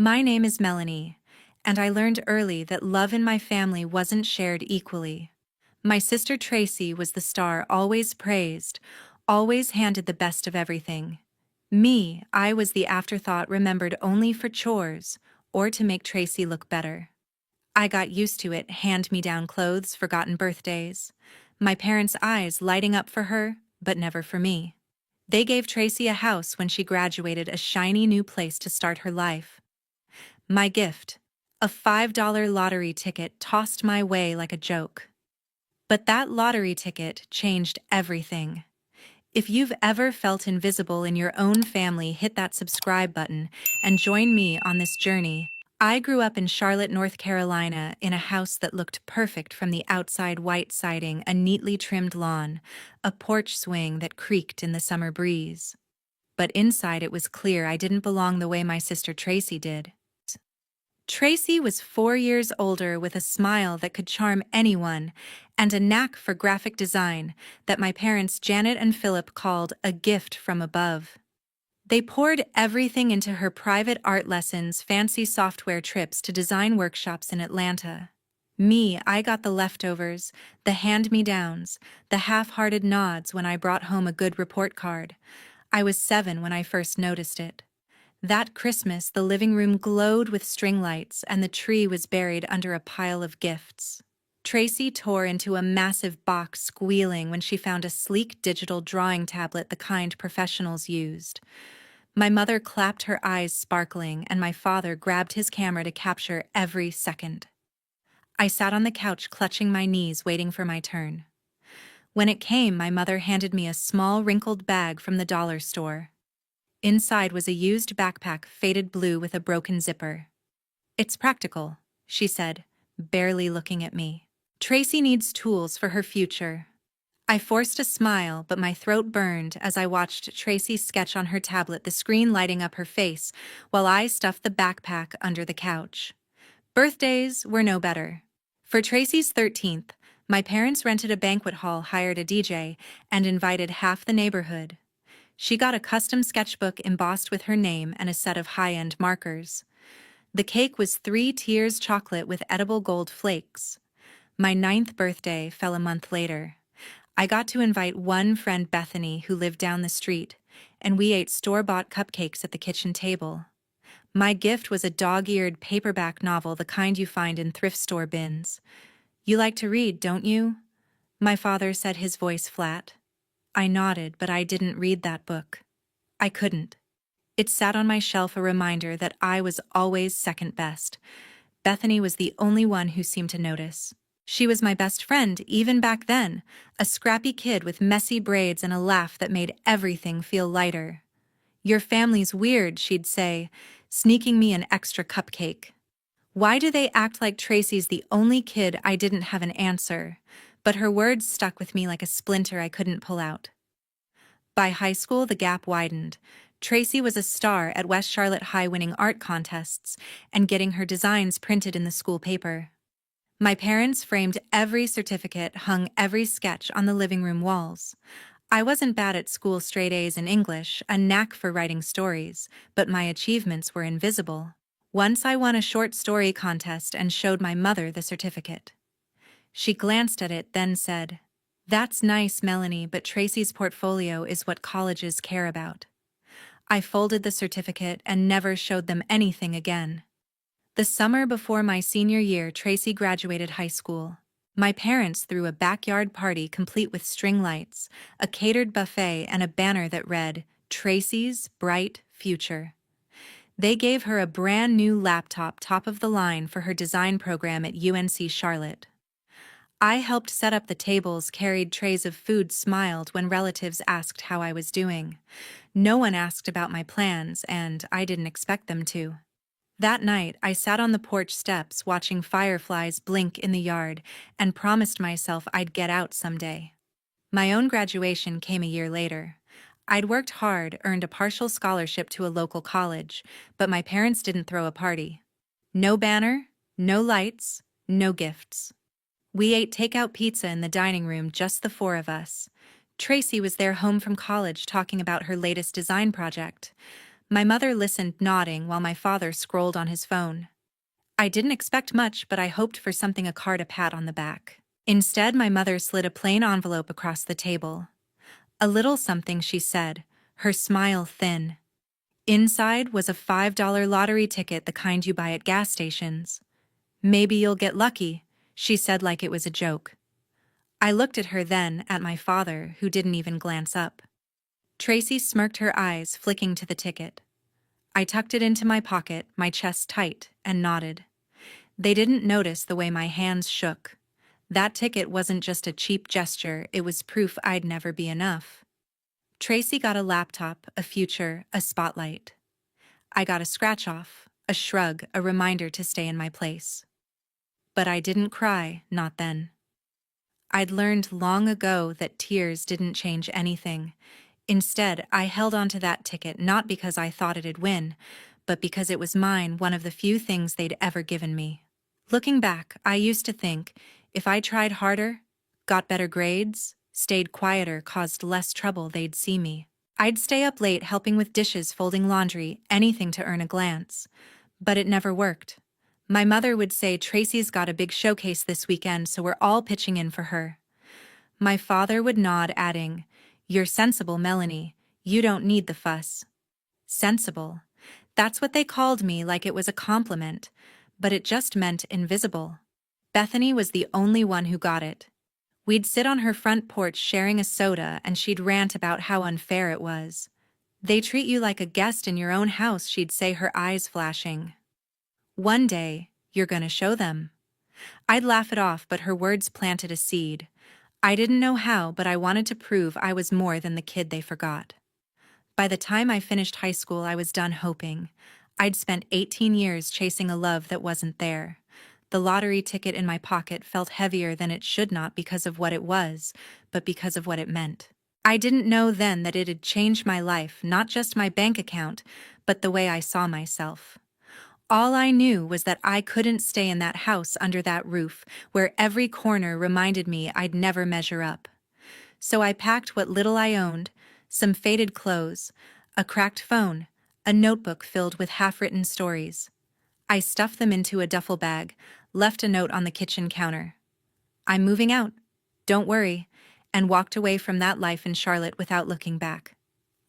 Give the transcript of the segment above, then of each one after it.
My name is Melanie, and I learned early that love in my family wasn't shared equally. My sister Tracy was the star always praised, always handed the best of everything. Me, I was the afterthought remembered only for chores or to make Tracy look better. I got used to it, hand-me-down clothes, forgotten birthdays. My parents' eyes lighting up for her, but never for me. They gave Tracy a house when she graduated, a shiny new place to start her life. My gift, a $5 lottery ticket tossed my way like a joke. But that lottery ticket changed everything. If you've ever felt invisible in your own family, hit that subscribe button and join me on this journey. I grew up in Charlotte, North Carolina, in a house that looked perfect from the outside: white siding, a neatly trimmed lawn, a porch swing that creaked in the summer breeze. But inside it was clear I didn't belong the way my sister Tracy did. Tracy was 4 years older, with a smile that could charm anyone and a knack for graphic design that my parents Janet and Philip called a gift from above. They poured everything into her: private art lessons, fancy software trips to design workshops in Atlanta. Me, I got the leftovers, the hand-me-downs, the half-hearted nods when I brought home a good report card. I was 7 when I first noticed it. That Christmas, the living room glowed with string lights and the tree was buried under a pile of gifts. Tracy tore into a massive box, squealing when she found a sleek digital drawing tablet, the kind professionals used. My mother clapped, her eyes sparkling, and my father grabbed his camera to capture every second. I sat on the couch, clutching my knees, waiting for my turn. When it came, my mother handed me a small, wrinkled bag from the dollar store. Inside was a used backpack, faded blue with a broken zipper. "It's practical," she said, barely looking at me. "Tracy needs tools for her future." I forced a smile, but my throat burned as I watched Tracy sketch on her tablet, the screen lighting up her face, while I stuffed the backpack under the couch. Birthdays were no better. For Tracy's 13th, my parents rented a banquet hall, hired a DJ, and invited half the neighborhood. She got a custom sketchbook embossed with her name and a set of high-end markers. The cake was 3 tiers chocolate with edible gold flakes. My 9th birthday fell a month later. I got to invite one friend, Bethany, who lived down the street, and we ate store-bought cupcakes at the kitchen table. My gift was a dog-eared paperback novel, the kind you find in thrift store bins. "You like to read, don't you?" my father said, his voice flat. I nodded, but I didn't read that book. I couldn't. It sat on my shelf, a reminder that I was always second best. Bethany was the only one who seemed to notice. She was my best friend even back then, a scrappy kid with messy braids and a laugh that made everything feel lighter. "Your family's weird," she'd say, sneaking me an extra cupcake. Why do they act like Tracy's the only kid? I didn't have an answer, but her words stuck with me like a splinter I couldn't pull out. By high school, the gap widened. Tracy was a star at West Charlotte High, winning art contests and getting her designs printed in the school paper. My parents framed every certificate, hung every sketch on the living room walls. I wasn't bad at school: straight A's in English, a knack for writing stories, but my achievements were invisible. Once I won a short story contest and showed my mother the certificate. She glanced at it, then said, "That's nice, Melanie, but Tracy's portfolio is what colleges care about." I folded the certificate and never showed them anything again. The summer before my senior year, Tracy graduated high school. My parents threw a backyard party complete with string lights, a catered buffet, and a banner that read, "Tracy's Bright Future." They gave her a brand new laptop, top of the line, for her design program at UNC Charlotte. I helped set up the tables, carried trays of food, smiled when relatives asked how I was doing. No one asked about my plans, and I didn't expect them to. That night, I sat on the porch steps watching fireflies blink in the yard and promised myself I'd get out someday. My own graduation came a year later. I'd worked hard, earned a partial scholarship to a local college, but my parents didn't throw a party. No banner, no lights, no gifts. We ate takeout pizza in the dining room, just the 4 of us. Tracy was there, home from college, talking about her latest design project. My mother listened, nodding, while my father scrolled on his phone. I didn't expect much, but I hoped for something, a card, a pat on the back. Instead, my mother slid a plain envelope across the table. A little something, she said, her smile thin. Inside was a $5 lottery ticket, the kind you buy at gas stations. Maybe you'll get lucky, she said like it was a joke. I looked at her, then at my father, who didn't even glance up. Tracy smirked, her eyes flicking to the ticket. I tucked it into my pocket, my chest tight, and nodded. They didn't notice the way my hands shook. That ticket wasn't just a cheap gesture, it was proof I'd never be enough. Tracy got a laptop, a future, a spotlight. I got a scratch-off, a shrug, a reminder to stay in my place. But I didn't cry, not then. I'd learned long ago that tears didn't change anything. Instead, I held onto that ticket not because I thought it'd win, but because it was mine, one of the few things they'd ever given me. Looking back, I used to think, if I tried harder, got better grades, stayed quieter, caused less trouble, they'd see me. I'd stay up late helping with dishes, folding laundry, anything to earn a glance. But it never worked. My mother would say, Tracy's got a big showcase this weekend, so we're all pitching in for her. My father would nod, adding, You're sensible, Melanie. You don't need the fuss. Sensible. That's what they called me, like it was a compliment, but it just meant invisible. Bethany was the only one who got it. We'd sit on her front porch sharing a soda, and she'd rant about how unfair it was. They treat you like a guest in your own house, she'd say, her eyes flashing. One day, you're gonna show them. I'd laugh it off, but her words planted a seed. I didn't know how, but I wanted to prove I was more than the kid they forgot. By the time I finished high school, I was done hoping. I'd spent 18 years chasing a love that wasn't there. The lottery ticket in my pocket felt heavier than it should, not because of what it was, but because of what it meant. I didn't know then that it'd change my life, not just my bank account, but the way I saw myself. All I knew was that I couldn't stay in that house under that roof, where every corner reminded me I'd never measure up. So I packed what little I owned, some faded clothes, a cracked phone, a notebook filled with half-written stories. I stuffed them into a duffel bag, left a note on the kitchen counter. I'm moving out, don't worry, and walked away from that life in Charlotte without looking back.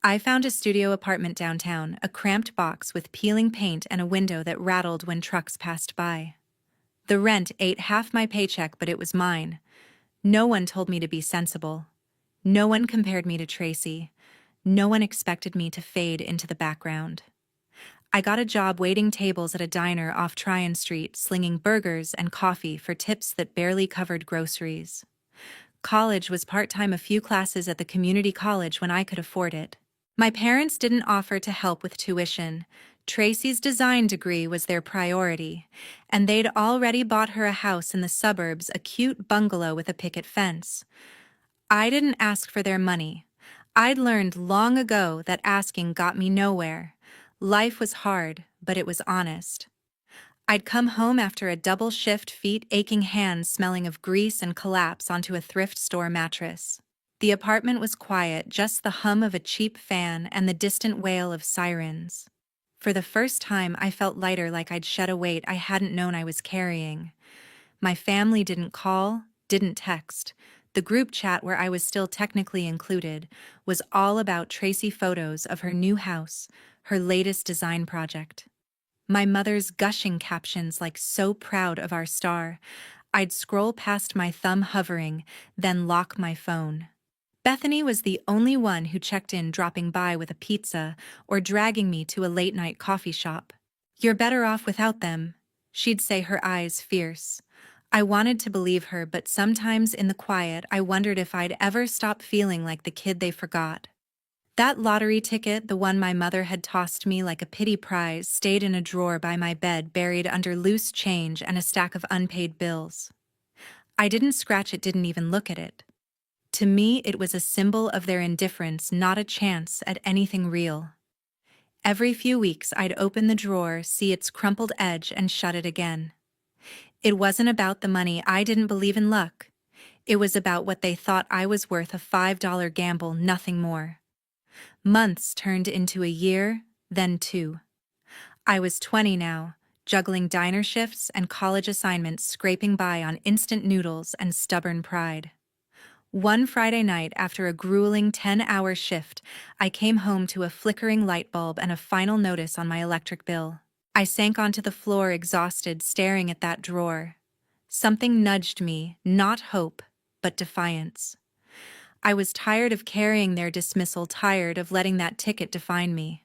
I found a studio apartment downtown, a cramped box with peeling paint and a window that rattled when trucks passed by. The rent ate half my paycheck, but it was mine. No one told me to be sensible. No one compared me to Tracy. No one expected me to fade into the background. I got a job waiting tables at a diner off Tryon Street, slinging burgers and coffee for tips that barely covered groceries. College was part-time, a few classes at the community college when I could afford it. My parents didn't offer to help with tuition. Tracy's design degree was their priority, and they'd already bought her a house in the suburbs, a cute bungalow with a picket fence. I didn't ask for their money. I'd learned long ago that asking got me nowhere. Life was hard, but it was honest. I'd come home after a double shift, feet aching, hands smelling of grease, and collapse onto a thrift store mattress. The apartment was quiet, just the hum of a cheap fan and the distant wail of sirens. For the first time, I felt lighter, like I'd shed a weight I hadn't known I was carrying. My family didn't call, didn't text. The group chat, where I was still technically included, was all about Tracy, photos of her new house, her latest design project. My mother's gushing captions, like "so proud of our star." I'd scroll past, my thumb hovering, then lock my phone. Bethany was the only one who checked in, dropping by with a pizza or dragging me to a late-night coffee shop. "You're better off without them," she'd say, her eyes fierce. I wanted to believe her, but sometimes in the quiet I wondered if I'd ever stop feeling like the kid they forgot. That lottery ticket, the one my mother had tossed me like a pity prize, stayed in a drawer by my bed, buried under loose change and a stack of unpaid bills. I didn't scratch it, didn't even look at it. To me, it was a symbol of their indifference, not a chance at anything real. Every few weeks I'd open the drawer, see its crumpled edge, and shut it again. It wasn't about the money. I didn't believe in luck. It was about what they thought I was worth, a $5 gamble, nothing more. Months turned into a year, then 2. I was 20 now, juggling diner shifts and college assignments, scraping by on instant noodles and stubborn pride. One Friday night, after a grueling 10-hour shift, I came home to a flickering light bulb and a final notice on my electric bill. I sank onto the floor, exhausted, staring at that drawer. Something nudged me, not hope, but defiance. I was tired of carrying their dismissal, tired of letting that ticket define me.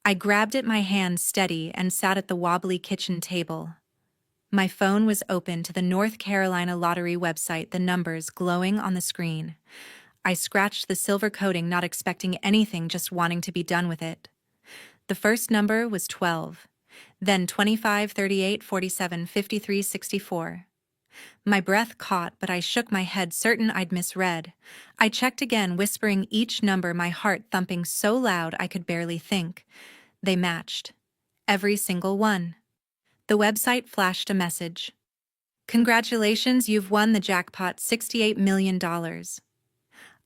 I grabbed it, my hand steady, and sat at the wobbly kitchen table. My phone was open to the North Carolina Lottery website, the numbers glowing on the screen. I scratched the silver coating, not expecting anything, just wanting to be done with it. The first number was 12, then 25, 38, 47, 53, 64. My breath caught, but I shook my head, certain I'd misread. I checked again, whispering each number, my heart thumping so loud I could barely think. They matched. Every single one. The website flashed a message. "Congratulations, you've won the jackpot, $68 million.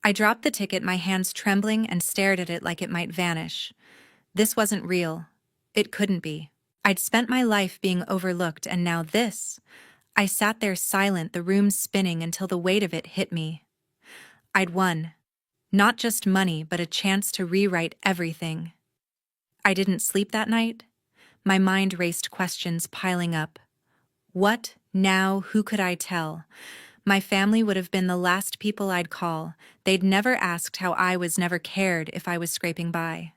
I dropped the ticket, my hands trembling, and stared at it like it might vanish. This wasn't real. It couldn't be. I'd spent my life being overlooked, and now this. I sat there silent, the room spinning, until the weight of it hit me. I'd won. Not just money, but a chance to rewrite everything. I didn't sleep that night. My mind raced, questions piling up. What now? Who could I tell? My family would have been the last people I'd call. They'd never asked how I was, never cared if I was scraping by.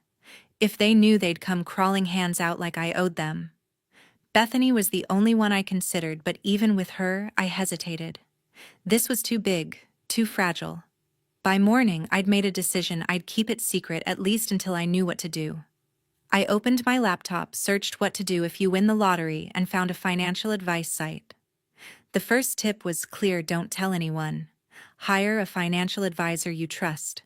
If they knew, they'd come crawling, hands out, like I owed them. Bethany was the only one I considered, but even with her, I hesitated. This was too big, too fragile. By morning, I'd made a decision. I'd keep it secret, at least until I knew what to do. I opened my laptop, searched what to do if you win the lottery, and found a financial advice site. The first tip was clear: don't tell anyone. Hire a financial advisor you trust.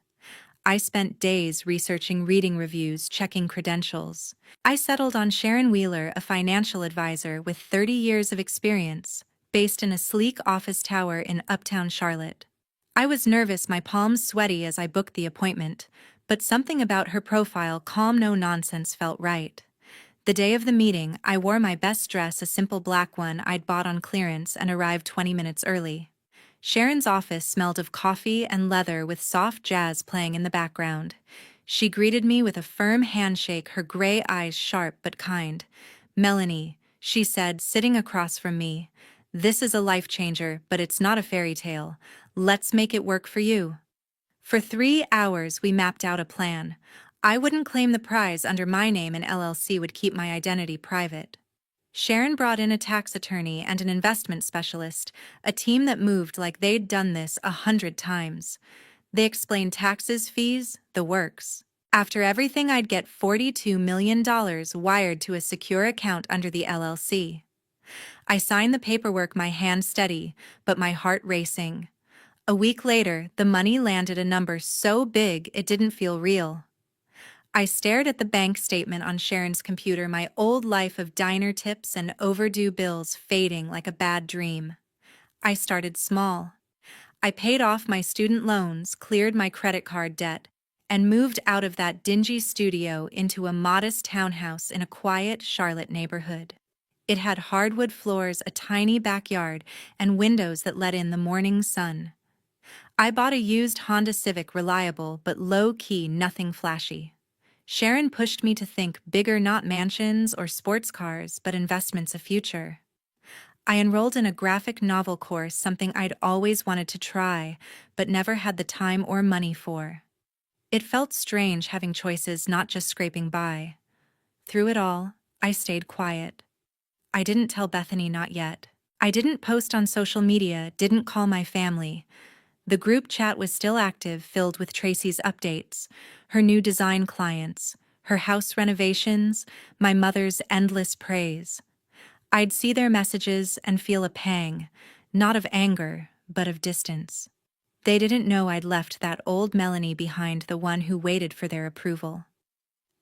I spent days researching, reading reviews, checking credentials. I settled on Sharon Wheeler, a financial advisor with 30 years of experience, based in a sleek office tower in Uptown Charlotte. I was nervous, my palms sweaty as I booked the appointment, but something about her profile, calm, no nonsense, felt right. The day of the meeting, I wore my best dress, a simple black one I'd bought on clearance, and arrived 20 minutes early. Sharon's office smelled of coffee and leather, with soft jazz playing in the background. She greeted me with a firm handshake, her gray eyes sharp but kind. "Melanie," she said, sitting across from me, "this is a life changer, but it's not a fairy tale. Let's make it work for you." For 3 hours, we mapped out a plan. I wouldn't claim the prize under my name, and LLC would keep my identity private. Sharon brought in a tax attorney and an investment specialist, a team that moved like they'd done this 100 times. They explained taxes, fees, the works. After everything, I'd get $42 million wired to a secure account under the LLC. I signed the paperwork, my hand steady, but my heart racing. A week later, the money landed, a number so big it didn't feel real. I stared at the bank statement on Sharon's computer, my old life of diner tips and overdue bills fading like a bad dream. I started small. I paid off my student loans, cleared my credit card debt, and moved out of that dingy studio into a modest townhouse in a quiet Charlotte neighborhood. It had hardwood floors, a tiny backyard, and windows that let in the morning sun. I bought a used Honda Civic, reliable but low-key, nothing flashy. Sharon pushed me to think bigger, not mansions or sports cars, but investments, a future. I enrolled in a graphic novel course, something I'd always wanted to try, but never had the time or money for. It felt strange having choices, not just scraping by. Through it all, I stayed quiet. I didn't tell Bethany, not yet. I didn't post on social media, didn't call my family. The group chat was still active, filled with Tracy's updates, her new design clients, her house renovations, my mother's endless praise. I'd see their messages and feel a pang, not of anger, but of distance. They didn't know I'd left that old Melanie behind, the one who waited for their approval.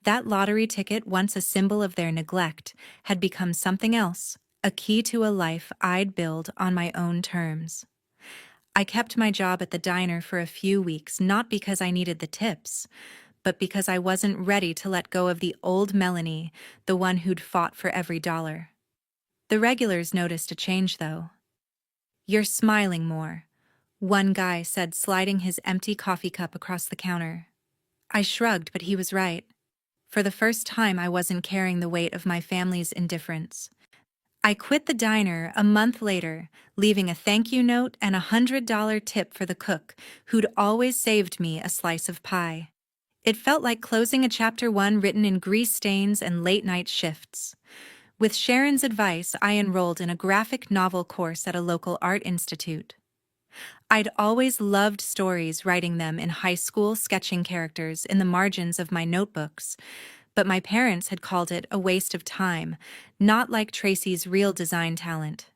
That lottery ticket, once a symbol of their neglect, had become something else, a key to a life I'd build on my own terms. I kept my job at the diner for a few weeks, not because I needed the tips, but because I wasn't ready to let go of the old Melanie, the one who'd fought for every dollar. The regulars noticed a change, though. "You're smiling more," one guy said, sliding his empty coffee cup across the counter. I shrugged, but he was right. For the first time, I wasn't carrying the weight of my family's indifference. I quit the diner a month later, leaving a thank you note and a $100 tip for the cook, who'd always saved me a slice of pie. It felt like closing a chapter one written in grease stains and late-night shifts. With Sharon's advice, I enrolled in a graphic novel course at a local art institute. I'd always loved stories, writing them in high school, sketching characters in the margins of my notebooks, but my parents had called it a waste of time, not like Tracy's real design talent.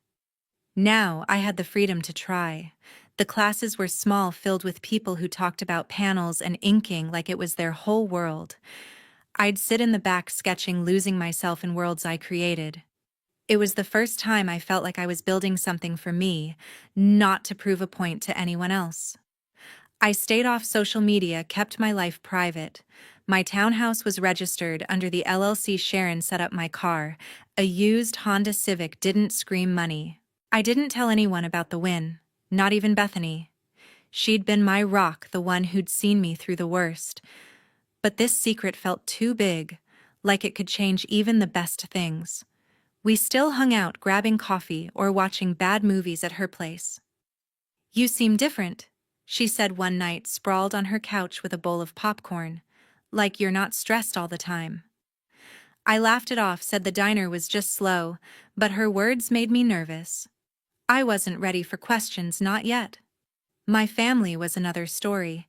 Now I had the freedom to try. The classes were small, filled with people who talked about panels and inking like it was their whole world. I'd sit in the back sketching, losing myself in worlds I created. It was the first time I felt like I was building something for me, not to prove a point to anyone else. I stayed off social media, kept my life private. My townhouse was registered under the LLC Sharon set up my car. A used Honda Civic didn't scream money. I didn't tell anyone about the win, not even Bethany. She'd been my rock, the one who'd seen me through the worst. But this secret felt too big, like it could change even the best things. We still hung out, grabbing coffee or watching bad movies at her place. "You seem different," she said one night, sprawled on her couch with a bowl of popcorn. "Like you're not stressed all the time." I laughed it off, said the diner was just slow, but her words made me nervous. I wasn't ready for questions, not yet. My family was another story.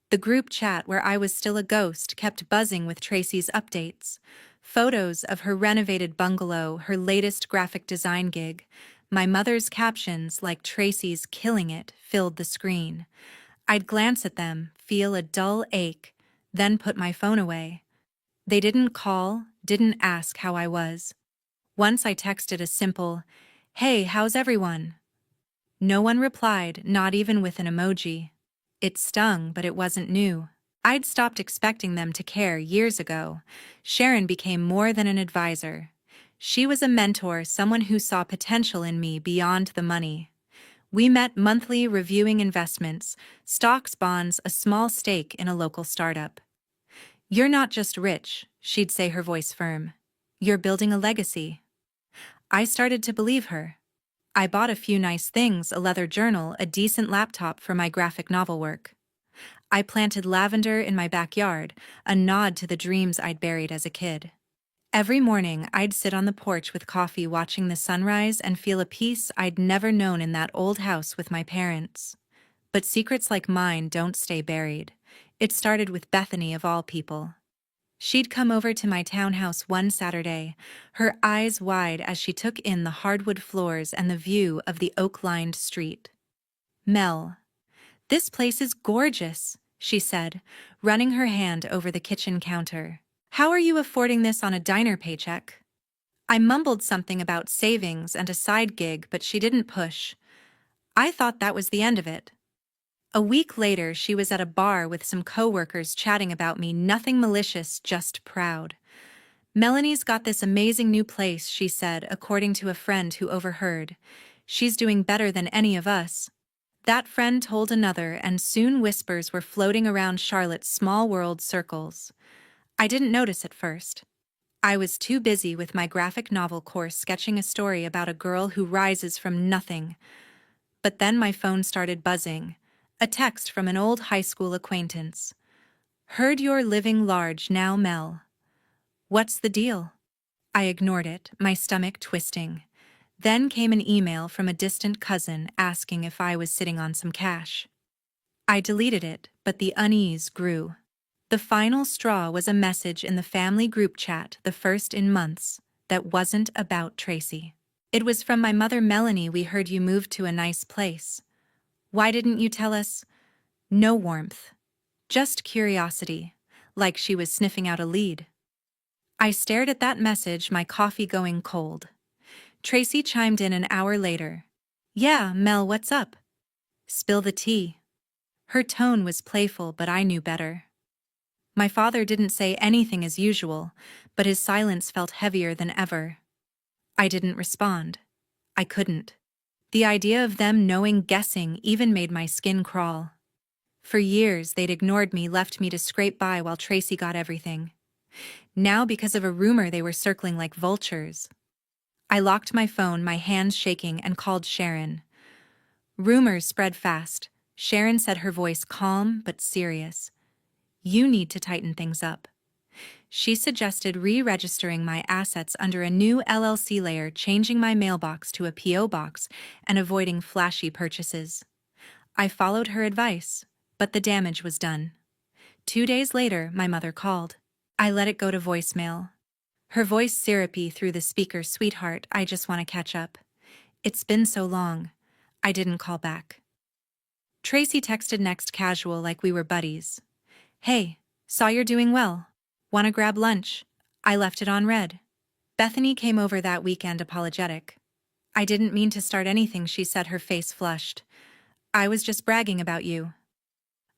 The group chat, where I was still a ghost, kept buzzing with Tracy's updates. Photos of her renovated bungalow, her latest graphic design gig. My mother's captions, like Tracy's "killing it," filled the screen. I'd glance at them, feel a dull ache, then put my phone away. They didn't call, didn't ask how I was. Once I texted a simple, "Hey, how's everyone?" No one replied, not even with an emoji. It stung, but it wasn't new. I'd stopped expecting them to care years ago. Sharon became more than an advisor. She was a mentor, someone who saw potential in me beyond the money. We met monthly, reviewing investments, stocks, bonds, a small stake in a local startup. "You're not just rich," she'd say, her voice firm. "You're building a legacy." I started to believe her. I bought a few nice things, a leather journal, a decent laptop for my graphic novel work. I planted lavender in my backyard, a nod to the dreams I'd buried as a kid. Every morning, I'd sit on the porch with coffee, watching the sunrise, and feel a peace I'd never known in that old house with my parents. But secrets like mine don't stay buried. It started with Bethany, of all people. She'd come over to my townhouse one Saturday, her eyes wide as she took in the hardwood floors and the view of the oak-lined street. "Mel, this place is gorgeous," she said, running her hand over the kitchen counter. "How are you affording this on a diner paycheck?" I mumbled something about savings and a side gig, but she didn't push. I thought that was the end of it. A week later, she was at a bar with some coworkers chatting about me, nothing malicious, just proud. "Melanie's got this amazing new place," she said, according to a friend who overheard. "She's doing better than any of us." That friend told another, and soon whispers were floating around Charlotte's small world circles. I didn't notice at first. I was too busy with my graphic novel course, sketching a story about a girl who rises from nothing. But then my phone started buzzing. A text from an old high school acquaintance. "Heard you're living large now, Mel. What's the deal?" I ignored it, my stomach twisting. Then came an email from a distant cousin asking if I was sitting on some cash. I deleted it, but the unease grew. The final straw was a message in the family group chat, the first in months, that wasn't about Tracy. It was from my mother. "Melanie, we heard you moved to a nice place. Why didn't you tell us?" No warmth. Just curiosity, like she was sniffing out a lead. I stared at that message, my coffee going cold. Tracy chimed in an hour later. "Yeah, Mel, what's up? Spill the tea." Her tone was playful, but I knew better. My father didn't say anything as usual, but his silence felt heavier than ever. I didn't respond. I couldn't. The idea of them knowing, guessing, even made my skin crawl. For years, they'd ignored me, left me to scrape by while Tracy got everything. Now, because of a rumor, they were circling like vultures. I locked my phone, my hands shaking, and called Sharon. Rumors spread fast. Sharon said, her voice calm but serious. You need to tighten things up. She suggested re-registering my assets under a new LLC layer, changing my mailbox to a P.O. box, and avoiding flashy purchases. I followed her advice, but the damage was done. 2 days later, my mother called. I let it go to voicemail. Her voice syrupy through the speaker. Sweetheart, I just want to catch up. It's been so long. I didn't call back. Tracy texted next, casual, like we were buddies. Hey, saw you're doing well. Wanna grab lunch? I left it on red. Bethany came over that weekend, apologetic. I didn't mean to start anything, she said, her face flushed. I was just bragging about you.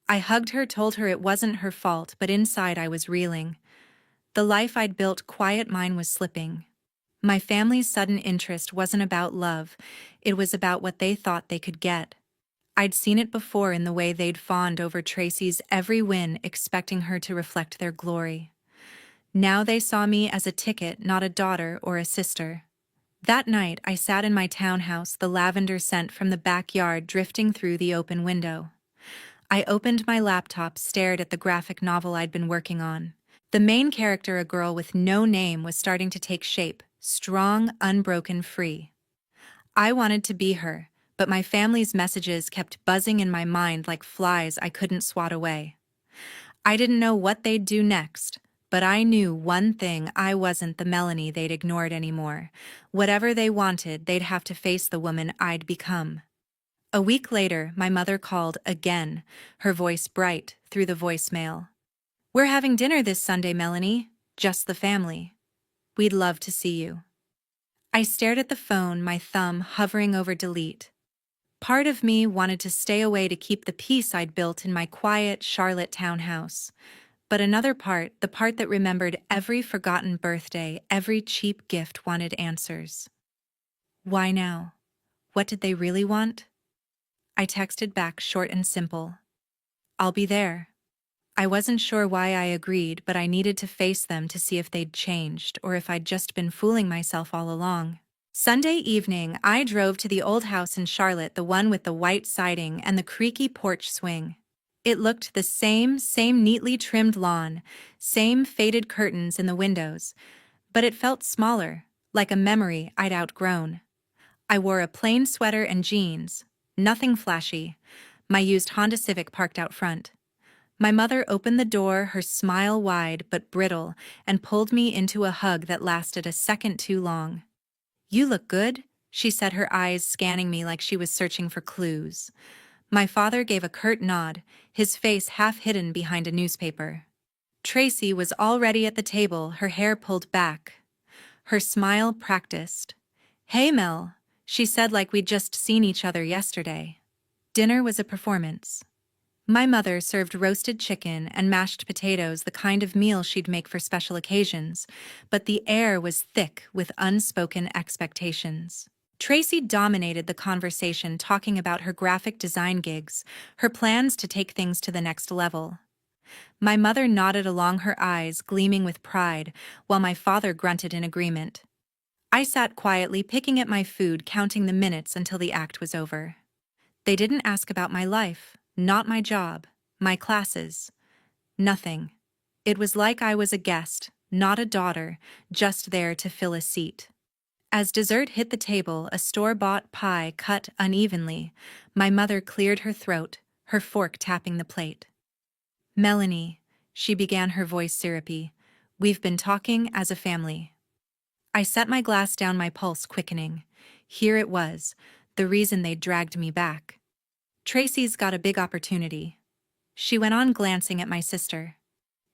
I hugged her, told her it wasn't her fault, but inside I was reeling. The life I'd built, quiet, mine was slipping. My family's sudden interest wasn't about love, it was about what they thought they could get. I'd seen it before in the way they'd fawned over Tracy's every win, expecting her to reflect their glory. Now they saw me as a ticket, not a daughter or a sister. That night, I sat in my townhouse, the lavender scent from the backyard drifting through the open window. I opened my laptop, stared at the graphic novel I'd been working on. The main character, a girl with no name, was starting to take shape, strong, unbroken, free. I wanted to be her, but my family's messages kept buzzing in my mind like flies I couldn't swat away. I didn't know what they'd do next, but I knew one thing: I wasn't the Melanie they'd ignored anymore. Whatever they wanted, they'd have to face the woman I'd become. A week later, my mother called again, her voice bright through the voicemail. We're having dinner this Sunday, Melanie. Just the family. We'd love to see you. I stared at the phone, my thumb hovering over delete. Part of me wanted to stay away to keep the peace I'd built in my quiet Charlotte townhouse. But another part, the part that remembered every forgotten birthday, every cheap gift, wanted answers. Why now? What did they really want? I texted back, short and simple. I'll be there. I wasn't sure why I agreed, but I needed to face them to see if they'd changed or if I'd just been fooling myself all along. Sunday evening, I drove to the old house in Charlotte, the one with the white siding and the creaky porch swing. It looked the same neatly trimmed lawn, same faded curtains in the windows, but it felt smaller, like a memory I'd outgrown. I wore a plain sweater and jeans, nothing flashy, my used Honda Civic parked out front. My mother opened the door, her smile wide but brittle, and pulled me into a hug that lasted a second too long. You look good, she said, her eyes scanning me like she was searching for clues. My father gave a curt nod, his face half hidden behind a newspaper. Tracy was already at the table, her hair pulled back, her smile practiced. Hey, Mel, she said, like we'd just seen each other yesterday. Dinner was a performance. My mother served roasted chicken and mashed potatoes, the kind of meal she'd make for special occasions, but the air was thick with unspoken expectations. Tracy dominated the conversation, talking about her graphic design gigs, her plans to take things to the next level. My mother nodded along, her eyes gleaming with pride, while my father grunted in agreement. I sat quietly, picking at my food, counting the minutes until the act was over. They didn't ask about my life, not my job, my classes. Nothing. It was like I was a guest, not a daughter, just there to fill a seat. As dessert hit the table, a store-bought pie cut unevenly, my mother cleared her throat, her fork tapping the plate. Melanie, she began, her voice syrupy, we've been talking as a family. I set my glass down, my pulse quickening. Here it was, the reason they'd dragged me back. Tracy's got a big opportunity. She went on, glancing at my sister.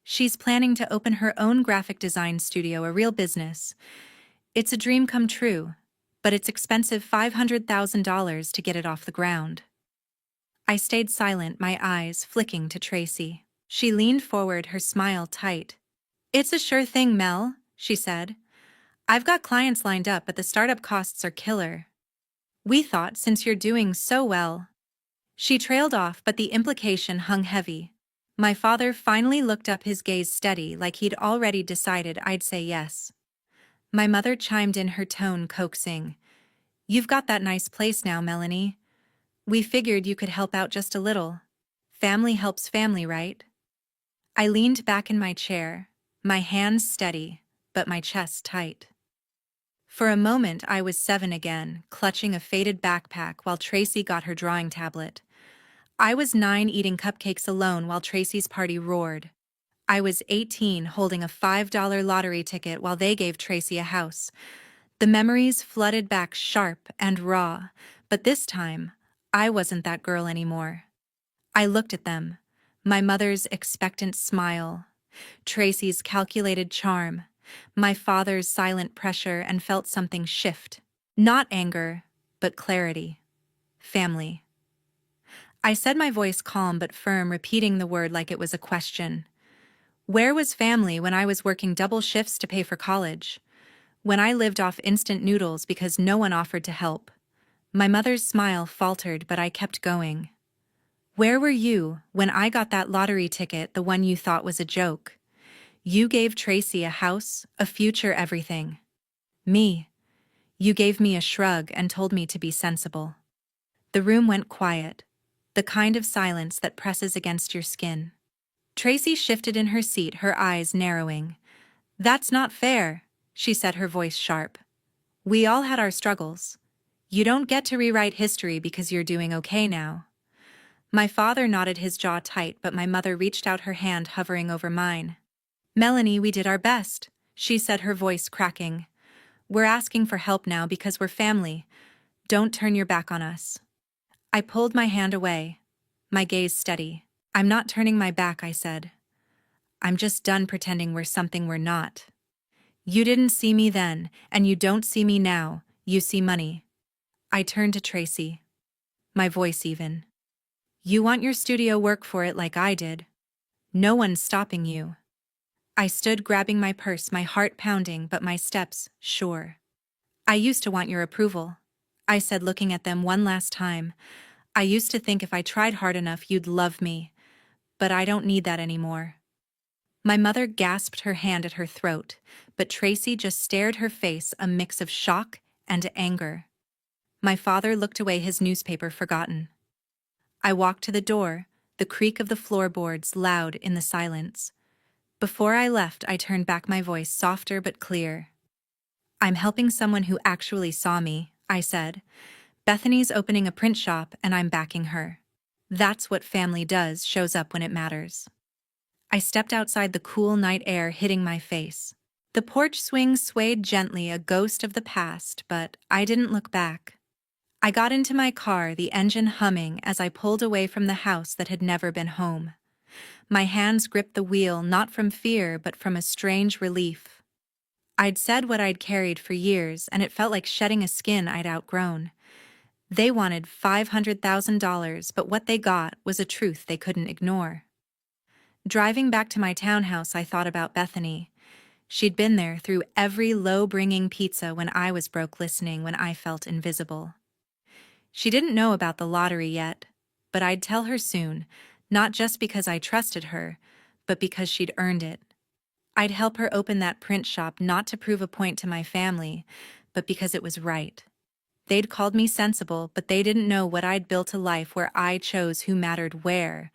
She's planning to open her own graphic design studio, a real business. It's a dream come true, but it's expensive, $500,000 to get it off the ground. I stayed silent, my eyes flicking to Tracy. She leaned forward, her smile tight. "It's a sure thing, Mel," she said. "I've got clients lined up, but the startup costs are killer. We thought since you're doing so well." She trailed off, but the implication hung heavy. My father finally looked up, his gaze steady, like he'd already decided I'd say yes. My mother chimed in, her tone coaxing. "You've got that nice place now, Melanie. We figured you could help out just a little. Family helps family, right?" I leaned back in my chair, my hands steady, but my chest tight. For a moment I was 7 again, clutching a faded backpack while Tracy got her drawing tablet. I was 9, eating cupcakes alone while Tracy's party roared. I was 18, holding a $5 lottery ticket while they gave Tracy a house. The memories flooded back sharp and raw, but this time, I wasn't that girl anymore. I looked at them, my mother's expectant smile, Tracy's calculated charm, my father's silent pressure, and felt something shift. Not anger, but clarity. Family. I said, my voice calm but firm, repeating the word like it was a question. Where was family when I was working double shifts to pay for college? When I lived off instant noodles because no one offered to help? My mother's smile faltered, but I kept going. Where were you when I got that lottery ticket, the one you thought was a joke? You gave Tracy a house, a future, everything. Me. You gave me a shrug and told me to be sensible. The room went quiet, the kind of silence that presses against your skin. Tracy shifted in her seat, her eyes narrowing. "That's not fair," she said, her voice sharp. "We all had our struggles. You don't get to rewrite history because you're doing okay now." My father nodded, his jaw tight, but my mother reached out, her hand hovering over mine. "Melanie, we did our best," she said, her voice cracking. "We're asking for help now because we're family. Don't turn your back on us." I pulled my hand away, my gaze steady. "I'm not turning my back," I said. "I'm just done pretending we're something we're not. You didn't see me then, and you don't see me now. You see money." I turned to Tracy, my voice even. "You want your studio, work for it like I did. No one's stopping you." I stood, grabbing my purse, my heart pounding, but my steps sure. "I used to want your approval," I said, looking at them one last time. "I used to think if I tried hard enough you'd love me, but I don't need that anymore." My mother gasped, her hand at her throat, but Tracy just stared, her face a mix of shock and anger. My father looked away, his newspaper forgotten. I walked to the door, the creak of the floorboards loud in the silence. Before I left, I turned back, my voice softer but clear. "I'm helping someone who actually saw me," I said. "Bethany's opening a print shop, and I'm backing her. That's what family does, shows up when it matters." I stepped outside, the cool night air hitting my face. The porch swing swayed gently, a ghost of the past, but I didn't look back. I got into my car, the engine humming as I pulled away from the house that had never been home. My hands gripped the wheel, not from fear, but from a strange relief. I'd said what I'd carried for years, and it felt like shedding a skin I'd outgrown. They wanted $500,000, but what they got was a truth they couldn't ignore. Driving back to my townhouse, I thought about Bethany. She'd been there through every low, bringing pizza when I was broke, listening when I felt invisible. She didn't know about the lottery yet, but I'd tell her soon, not just because I trusted her, but because she'd earned it. I'd help her open that print shop, not to prove a point to my family, but because it was right. They'd called me sensible, but they didn't know what I'd built, a life where I chose who mattered where.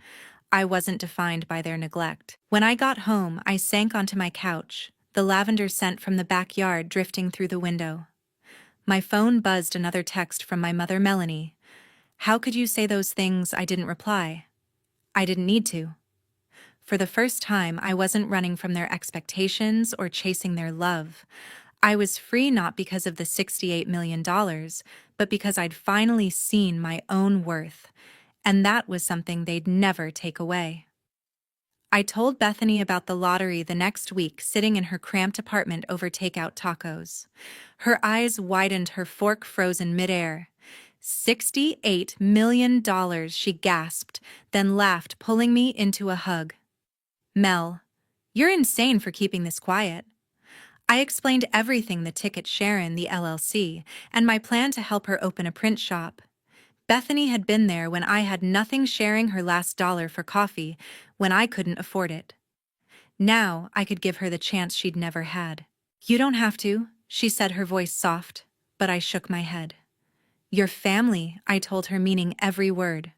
I wasn't defined by their neglect. When I got home, I sank onto my couch, the lavender scent from the backyard drifting through the window. My phone buzzed, another text from my mother, "Melanie. How could you say those things?" I didn't reply. I didn't need to. For the first time, I wasn't running from their expectations or chasing their love. I was free, not because of the $68 million, but because I'd finally seen my own worth, and that was something they'd never take away. I told Bethany about the lottery the next week, sitting in her cramped apartment over takeout tacos. Her eyes widened, her fork frozen midair. $68 million, she gasped, then laughed, pulling me into a hug. Mel, you're insane for keeping this quiet. I explained everything, the ticket Sharon, the LLC, and my plan to help her open a print shop. Bethany had been there when I had nothing, sharing her last dollar for coffee when I couldn't afford it. Now I could give her the chance she'd never had. You don't have to, she said, her voice soft, but I shook my head. Your family, I told her, meaning every word.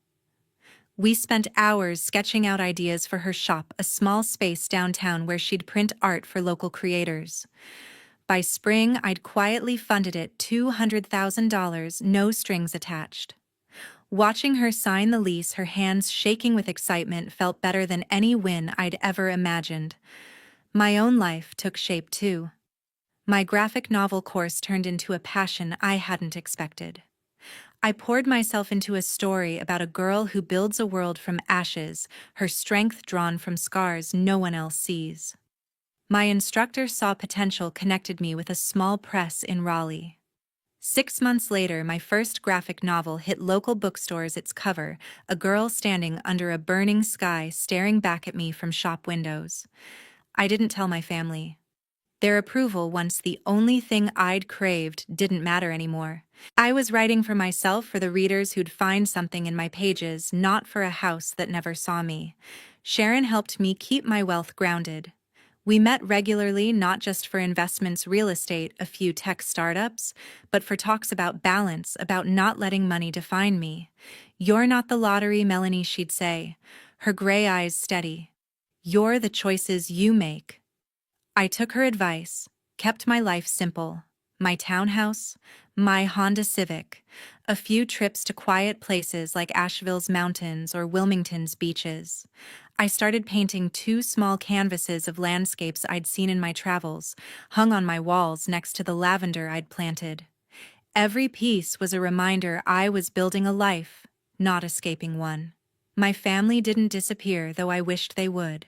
We spent hours sketching out ideas for her shop, a small space downtown where she'd print art for local creators. By spring, I'd quietly funded it $200,000, no strings attached. Watching her sign the lease, her hands shaking with excitement, felt better than any win I'd ever imagined. My own life took shape too. My graphic novel course turned into a passion I hadn't expected. I poured myself into a story about a girl who builds a world from ashes, her strength drawn from scars no one else sees. My instructor saw potential, connected me with a small press in Raleigh. 6 months later, my first graphic novel hit local bookstores. Its cover, a girl standing under a burning sky staring back at me from shop windows. I didn't tell my family. Their approval, once the only thing I'd craved, didn't matter anymore. I was writing for myself, for the readers who'd find something in my pages, not for a house that never saw me. Sharon helped me keep my wealth grounded. We met regularly, not just for investments, real estate, a few tech startups, but for talks about balance, about not letting money define me. You're not the lottery, Melanie, she'd say, her gray eyes steady. You're the choices you make. I took her advice, kept my life simple. My townhouse, my Honda Civic, a few trips to quiet places like Asheville's mountains or Wilmington's beaches. I started painting 2 small canvases of landscapes I'd seen in my travels, hung on my walls next to the lavender I'd planted. Every piece was a reminder I was building a life, not escaping one. My family didn't disappear, though I wished they would.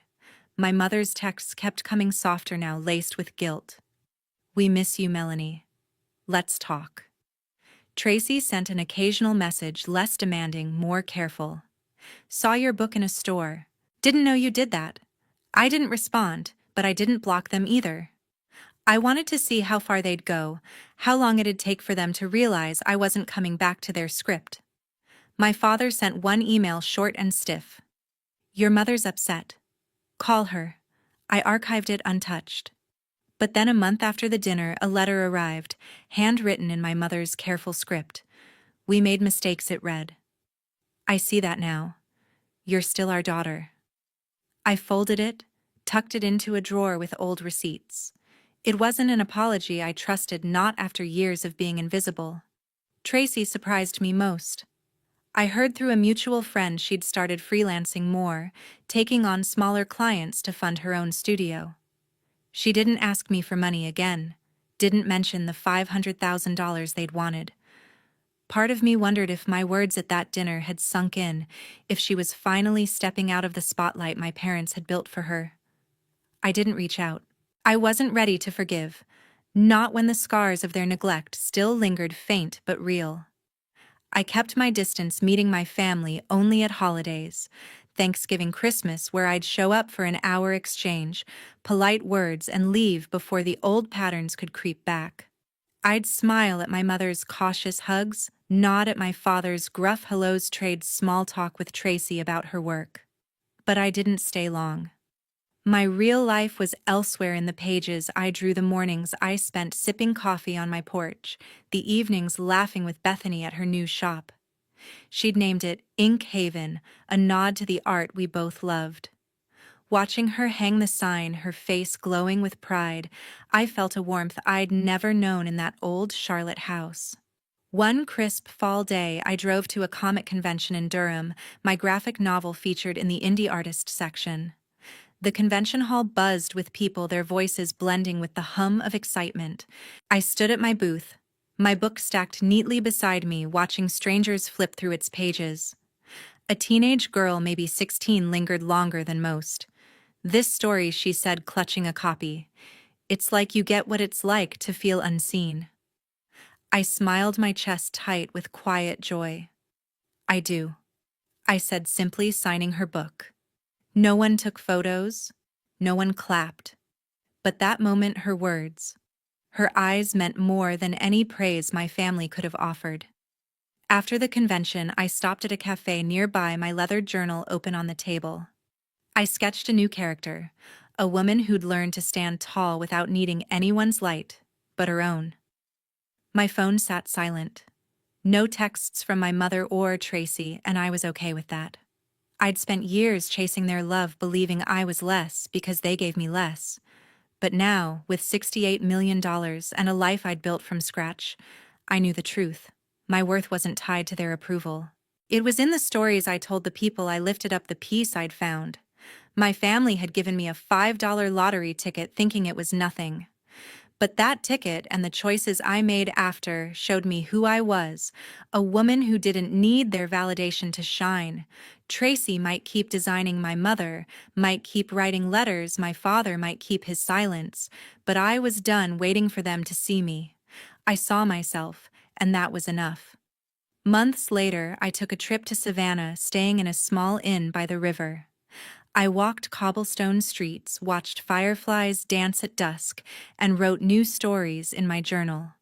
My mother's texts kept coming, softer now, laced with guilt. We miss you, Melanie. Let's talk. Tracy sent an occasional message, less demanding, more careful. Saw your book in a store. Didn't know you did that. I didn't respond, but I didn't block them either. I wanted to see how far they'd go, how long it'd take for them to realize I wasn't coming back to their script. My father sent one email, short and stiff. Your mother's upset. Call her. I archived it untouched. But then, a month after the dinner, a letter arrived, handwritten in my mother's careful script. We made mistakes, it read. I see that now. You're still our daughter. I folded it, tucked it into a drawer with old receipts. It wasn't an apology I trusted, not after years of being invisible. Tracy surprised me most. I heard through a mutual friend she'd started freelancing more, taking on smaller clients to fund her own studio. She didn't ask me for money again, didn't mention the $500,000 they'd wanted. Part of me wondered if my words at that dinner had sunk in, if she was finally stepping out of the spotlight my parents had built for her. I didn't reach out. I wasn't ready to forgive, not when the scars of their neglect still lingered, faint but real. I kept my distance, meeting my family only at holidays. Thanksgiving, Christmas, where I'd show up for an hour exchange, polite words, and leave before the old patterns could creep back. I'd smile at my mother's cautious hugs, nod at my father's gruff hellos, trade small talk with Tracy about her work. But I didn't stay long. My real life was elsewhere in the pages I drew, the mornings I spent sipping coffee on my porch, the evenings laughing with Bethany at her new shop. She'd named it Ink Haven, a nod to the art we both loved. Watching her hang the sign, her face glowing with pride, I felt a warmth I'd never known in that old Charlotte house. One crisp fall day, I drove to a comic convention in Durham, my graphic novel featured in the indie artist section. The convention hall buzzed with people, their voices blending with the hum of excitement. I stood at my booth, my book stacked neatly beside me, watching strangers flip through its pages. A teenage girl, maybe 16, lingered longer than most. This story, she said, clutching a copy. It's like you get what it's like to feel unseen. I smiled, my chest tight with quiet joy. I do, I said simply, signing her book. No one took photos, No one clapped. But that moment, her words, her eyes meant more than any praise my family could have offered. After the convention, I stopped at a cafe nearby, my leather journal open on the table. I sketched a new character, a woman who'd learned to stand tall without needing anyone's light, but her own. My phone sat silent. No texts from my mother or Tracy, and I was okay with that. I'd spent years chasing their love, believing I was less because they gave me less. But now, with $68 million and a life I'd built from scratch, I knew the truth. My worth wasn't tied to their approval. It was in the stories I told the people I lifted up, the peace I'd found. My family had given me a $5 lottery ticket thinking it was nothing. But that ticket and the choices I made after showed me who I was, a woman who didn't need their validation to shine. Tracy might keep designing, my mother might keep writing letters, my father might keep his silence, but I was done waiting for them to see me. I saw myself, and that was enough. Months later, I took a trip to Savannah, staying in a small inn by the river. I walked cobblestone streets, watched fireflies dance at dusk, and wrote new stories in my journal.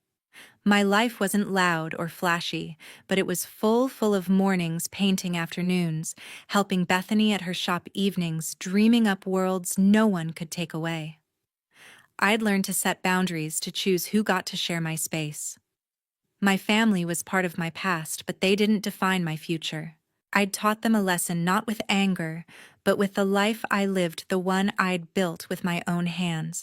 My life wasn't loud or flashy, but it was full of mornings painting, afternoons, helping Bethany at her shop evenings, dreaming up worlds no one could take away. I'd learned to set boundaries, to choose who got to share my space. My family was part of my past, but they didn't define my future. I'd taught them a lesson, not with anger, but with the life I lived, the one I'd built with my own hands.